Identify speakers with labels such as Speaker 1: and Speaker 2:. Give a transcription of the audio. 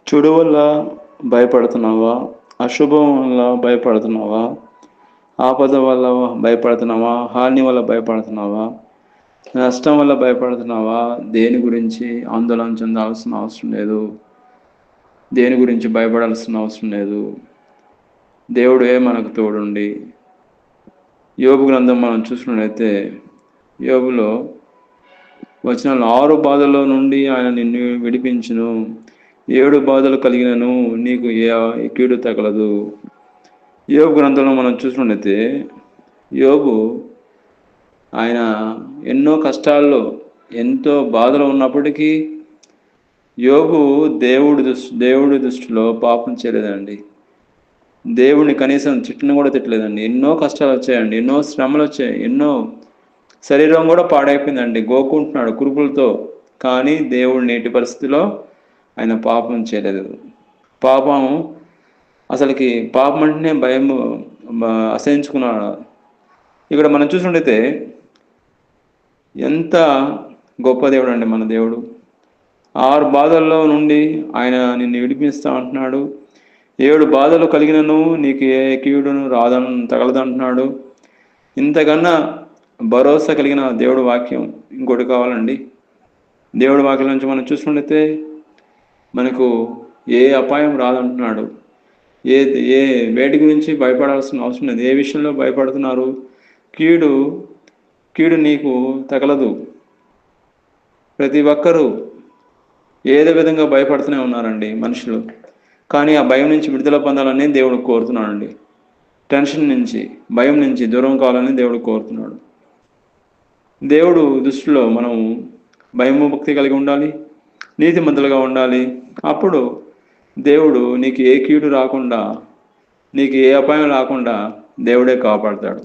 Speaker 1: చెడు వల్ల భయపడుతున్నావా? అశుభం వల్ల భయపడుతున్నావా? ఆపద వల్ల భయపడుతున్నావా? హాని వల్ల భయపడుతున్నావా? నష్టం వల్ల భయపడుతున్నావా? దేని గురించి ఆందోళన చెందాల్సిన అవసరం లేదు. దేని గురించి భయపడాల్సిన అవసరం లేదు. దేవుడే మనకు తోడుండి. యోబు గ్రంథం మనం చూసినట్లయితే యోబులో వచ్చిన 6 బాధల్లో నుండి ఆయన నిన్ను విడిపించును. 7 బాధలు కలిగినను నీకు ఏ కీడు తగలదు. యోబు గ్రంథంలో మనం చూసినట్లయితే యోబు ఆయన ఎన్నో కష్టాల్లో ఎంతో బాధలు ఉన్నప్పటికీ యోబు దేవుడి దృష్టిలో పాపం చేయలేదండి. దేవుడిని కనీసం తిట్టిన కూడా తిట్టలేదండి. ఎన్నో కష్టాలు వచ్చాయండి, ఎన్నో శ్రమలు వచ్చాయి, ఎన్నో శరీరం కూడా పాడైపోయిందండి, గోకుంటున్నాడు కురుపులతో. కానీ దేవుడు నేటి పరిస్థితిలో ఆయన పాపం చేయలేదు. పాపం అసలుకి పాపం అంటేనే భయం అసహించుకున్నాడు. ఇక్కడ మనం చూసినట్టయితే ఎంత గొప్ప దేవుడు అండి మన దేవుడు. 6 బాధల్లో నుండి ఆయన నిన్ను విడిపిస్తా అంటున్నాడు. 7 బాధలు కలిగినను నీకు ఏ కీడును తగలదంటున్నాడు. ఇంతకన్నా భరోసా కలిగిన దేవుడి వాక్యం ఇంకోటి కావాలండి. దేవుడి వాక్యం నుంచి మనం చూసుకుంటే మనకు ఏ అపాయం రాదంటున్నాడు. ఏ ఏ వేటి గురించి భయపడాల్సిన అవసరం లేదు. ఏ విషయంలో భయపడుతున్నారు? కీడు నీకు తగలదు. ప్రతి ఒక్కరూ ఏదో విధంగా భయపడుతూనే ఉన్నారండి మనుషులు. కానీ ఆ భయం నుంచి విడుదల పొందాలని దేవుడు కోరుతున్నాడండి. టెన్షన్ నుంచి, భయం నుంచి దూరం కావాలని దేవుడు కోరుతున్నాడు. దేవుడు దృష్టిలో మనం భయము భక్తి కలిగి ఉండాలి, నీతిమంతులుగా ఉండాలి. అప్పుడు దేవుడు నీకు ఏ కీడు రాకుండా, నీకు ఏ అపాయం రాకుండా దేవుడే కాపాడతాడు.